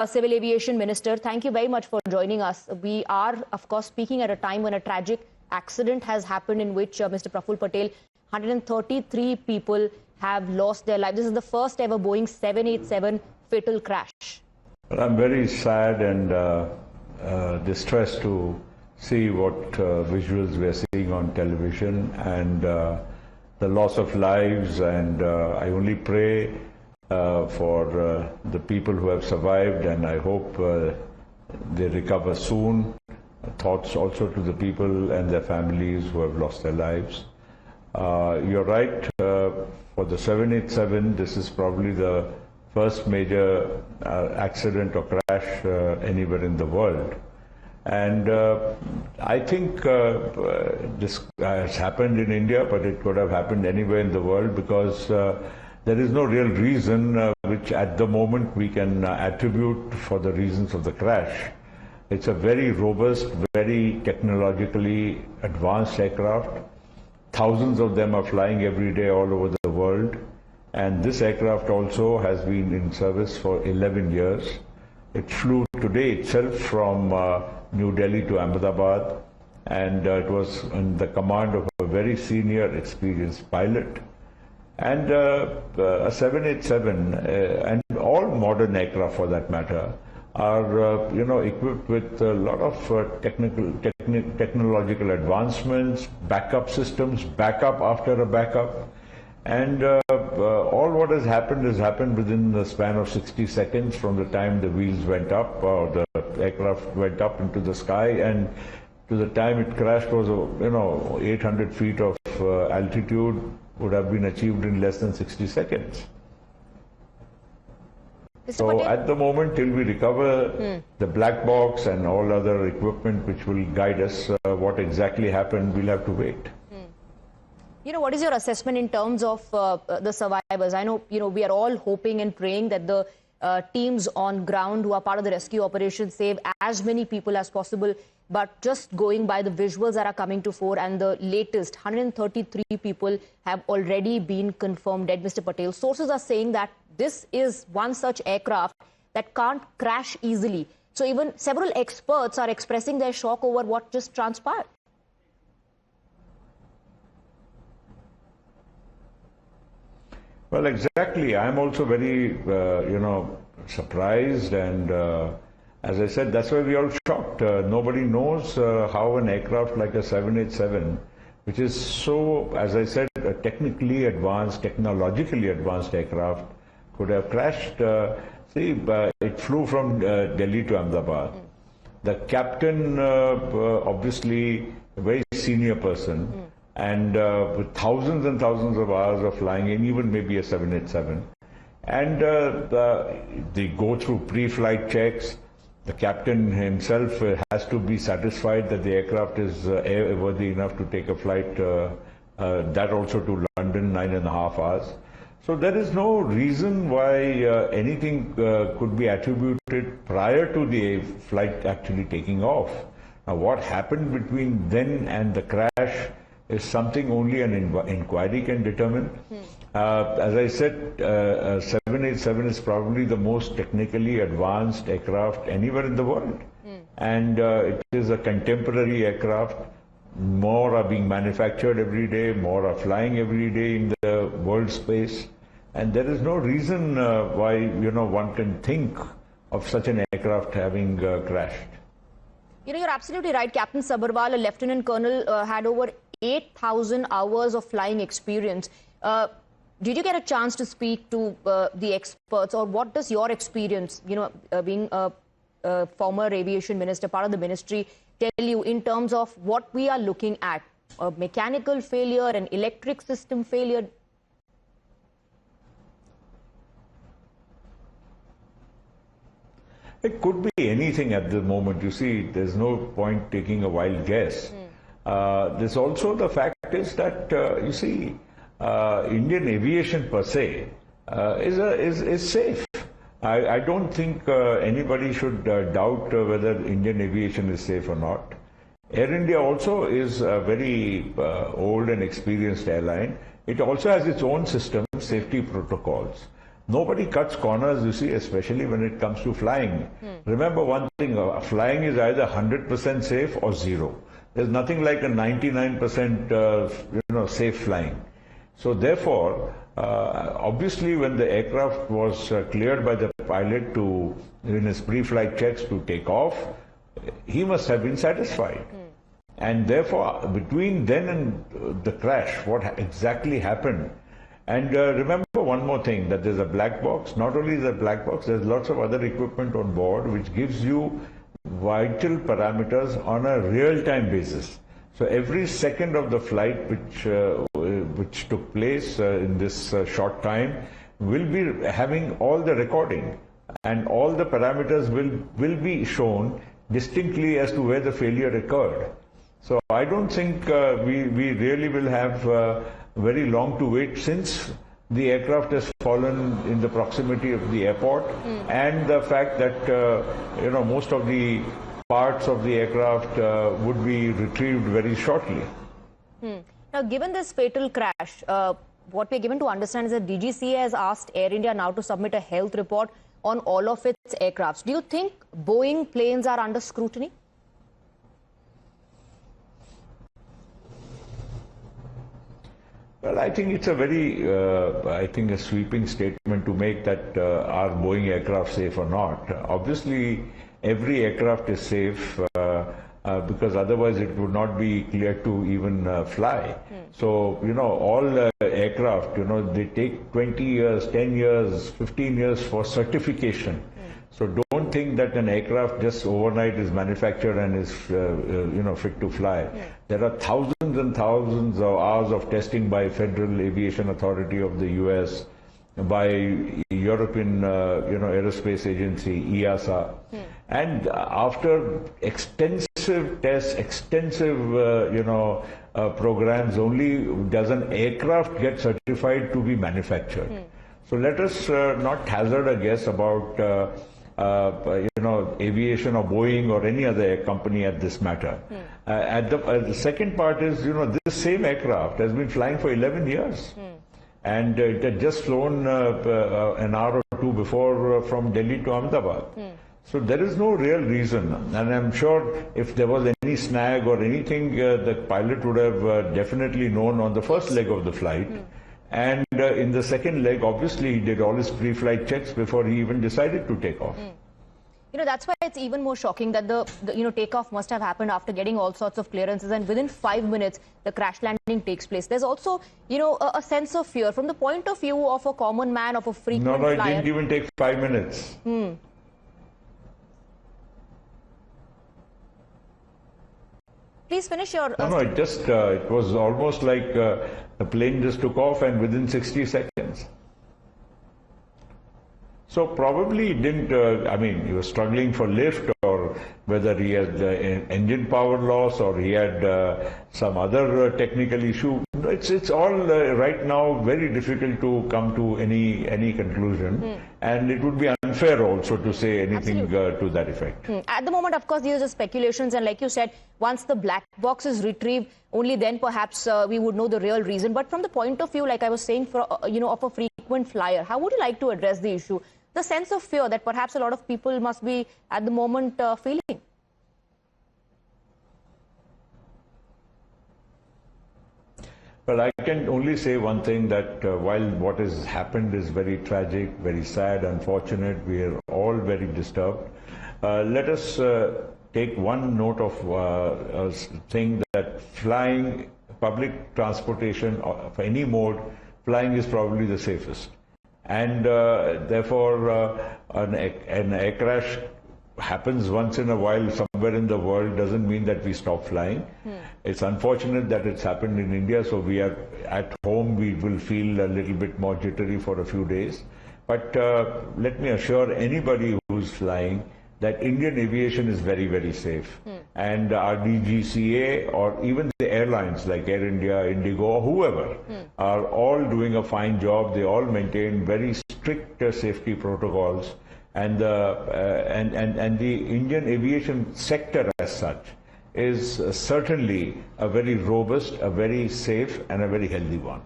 Civil Aviation Minister, thank you very much for joining us. We are, of course, speaking at a time when a tragic accident has happened in which Mr. Praful Patel, 133 people have lost their lives. This is the first ever Boeing 787 fatal crash. Well, I'm very sad and distressed to see what visuals we're seeing on television and the loss of lives, and I only pray for the people who have survived, and I hope they recover soon. Thoughts also to the people and their families who have lost their lives. You're right, for the 787, this is probably the first major accident or crash anywhere in the world. And I think this has happened in India, but it could have happened anywhere in the world, because there is no real reason which at the moment we can attribute for the reasons of the crash. It's a very robust, very technologically advanced aircraft. Thousands of them are flying every day all over the world. And this aircraft also has been in service for 11 years. It flew today itself from New Delhi to Ahmedabad, and it was in the command of a very senior, experienced pilot. And a 787 and all modern aircraft, for that matter, are equipped with a lot of technological advancements, backup systems, backup after a backup, and all what has happened within the span of 60 seconds from the time the wheels went up or the aircraft went up into the sky, and to the time it crashed was 800 feet of altitude would have been achieved in less than 60 seconds. So at the moment, till we recover the black box and all other equipment which will guide us, what exactly happened, we'll have to wait. What is your assessment in terms of the survivors? I know, we are all hoping and praying that the teams on ground who are part of the rescue operation save as many people as possible. But just going by the visuals that are coming to fore, and the latest 133 people have already been confirmed dead, Mr. Patel. Sources are saying that this is one such aircraft that can't crash easily. So even several experts are expressing their shock over what just transpired. Well, exactly. I'm also very, surprised, and as I said, that's why we are all shocked. Nobody knows how an aircraft like a 787, which is so, as I said, a technically advanced, technologically advanced aircraft, could have crashed. It flew from Delhi to Ahmedabad. The captain, obviously, a very senior person, and with thousands and thousands of hours of flying, and even maybe a 787. And they go through pre-flight checks. The captain himself has to be satisfied that the aircraft is airworthy enough to take a flight, that also to London, 9.5 hours. So there is no reason why anything could be attributed prior to the flight actually taking off. Now, what happened between then and the crash is something only an inquiry can determine. As I said, 787 is probably the most technically advanced aircraft anywhere in the world. And it is a contemporary aircraft. More are being manufactured every day, more are flying every day in the world space. And there is no reason why, one can think of such an aircraft having crashed. You're absolutely right. Captain Sabharwal, a lieutenant colonel, had over 8,000 hours of flying experience. Did you get a chance to speak to the experts, or what does your experience, being a former aviation minister, part of the ministry, tell you in terms of what we are looking at? A mechanical failure, an electric system failure? It could be anything at the moment. You see, there's no point taking a wild guess. There's also the fact is that, Indian aviation per se is safe. I don't think anybody should doubt whether Indian aviation is safe or not. Air India also is a very old and experienced airline. It also has its own system, safety protocols. Nobody cuts corners, you see, especially when it comes to flying. Remember one thing, flying is either 100% safe or zero. There's nothing like a 99% safe flying. So therefore, obviously when the aircraft was cleared by the pilot to, in his pre-flight checks, to take off, he must have been satisfied. And therefore, between then and the crash, what exactly happened? And remember one more thing, that there's a black box. Not only is there a black box, there's lots of other equipment on board which gives you vital parameters on a real-time basis. So every second of the flight which took place in this short time will be having all the recording, and all the parameters will be shown distinctly as to where the failure occurred. So I don't think we really will have very long to wait, since the aircraft has fallen in the proximity of the airport, and the fact that most of the parts of the aircraft would be retrieved very shortly. Now, given this fatal crash, what we're given to understand is that DGCA has asked Air India now to submit a health report on all of its aircrafts. Do you think Boeing planes are under scrutiny? Well, I think it's a very, a sweeping statement to make that are Boeing aircraft safe or not. Obviously, every aircraft is safe because otherwise it would not be cleared to even fly. So, all aircraft, they take 20 years, 10 years, 15 years for certification. So don't think that an aircraft just overnight is manufactured and is, fit to fly. There are thousands and thousands of hours of testing by Federal Aviation Authority of the US, by European, Aerospace Agency, EASA. And after extensive tests, extensive, programs, only does an aircraft get certified to be manufactured. So let us not hazard a guess about aviation or Boeing or any other air company at this matter. The second part is, this same aircraft has been flying for 11 years. And it had just flown an hour or two before from Delhi to Ahmedabad. So there is no real reason. And I'm sure if there was any snag or anything, the pilot would have definitely known on the first leg of the flight. And in the second leg, obviously, he did all his pre-flight checks before he even decided to take off. That's why it's even more shocking that the takeoff must have happened after getting all sorts of clearances, and within 5 minutes, the crash landing takes place. There's also, a sense of fear from the point of view of a common man, of a frequent flyer. No, it didn't even take 5 minutes. Please finish your... No, it was almost like the plane just took off and within 60 seconds. So probably he didn't, he was struggling for lift, or whether he had engine power loss, or he had some other technical issue. It's all right now very difficult to come to any conclusion. And it would be unfair also to say anything to that effect. At the moment, of course, these are speculations. And like you said, once the black box is retrieved, only then perhaps we would know the real reason. But from the point of view, like I was saying, of a frequent flyer, how would you like to address the issue? The sense of fear that perhaps a lot of people must be at the moment feeling. Well, I can only say one thing, that while what has happened is very tragic, very sad, unfortunate, we are all very disturbed. Let us take one note of saying that flying, public transportation of any mode, flying is probably the safest. And therefore, an air crash happens once in a while somewhere in the world doesn't mean that we stop flying. It's unfortunate that it's happened in India, so we are at home, we will feel a little bit more jittery for a few days. But let me assure anybody who's flying that Indian aviation is very, very safe. And our DGCA, or even the airlines like Air India, Indigo, or whoever, are all doing a fine job. They all maintain very strict safety protocols. And the Indian aviation sector as such is certainly a very robust, a very safe, and a very healthy one.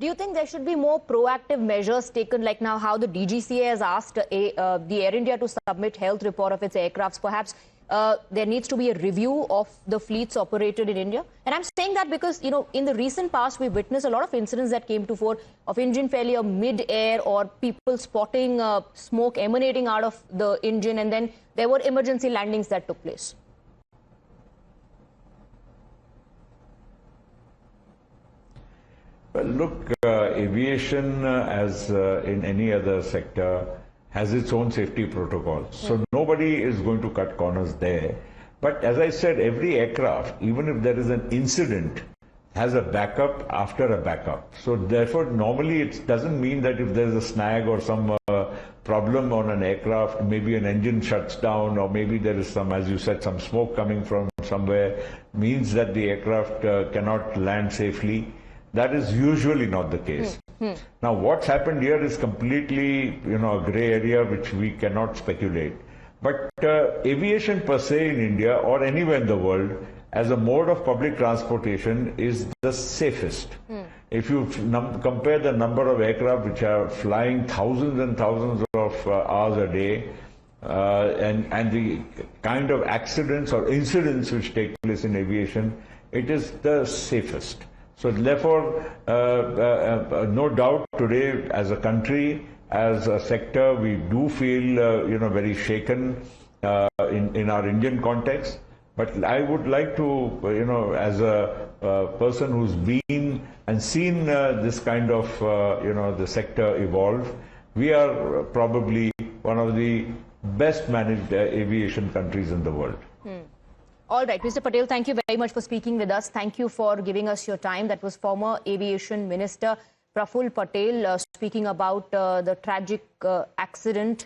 Do you think there should be more proactive measures taken, like now how the DGCA has asked the Air India to submit health report of its aircrafts? Perhaps there needs to be a review of the fleets operated in India. And I'm saying that because, you know, in the recent past, we witnessed a lot of incidents that came to fore of engine failure mid-air or people spotting smoke emanating out of the engine, and then there were emergency landings that took place. Well, look, aviation, as in any other sector, has its own safety protocols. So nobody is going to cut corners there. But as I said, every aircraft, even if there is an incident, has a backup after a backup. So therefore, normally it doesn't mean that if there's a snag or some problem on an aircraft, maybe an engine shuts down, or maybe there is some, as you said, some smoke coming from somewhere, means that the aircraft cannot land safely. That is usually not the case. Now, what's happened here is completely, you know, a grey area which we cannot speculate. But aviation per se in India or anywhere in the world as a mode of public transportation is the safest. If you compare the number of aircraft which are flying thousands and thousands of hours a day, and the kind of accidents or incidents which take place in aviation, it is the safest. So therefore, no doubt today as a country, as a sector, we do feel, you know, very shaken in our Indian context. But I would like to, you know, as a person who's been and seen this kind of, you know, the sector evolve, we are probably one of the best managed aviation countries in the world. All right, Mr. Patel, thank you very much for speaking with us. Thank you for giving us your time. That was former Aviation Minister Praful Patel speaking about the tragic accident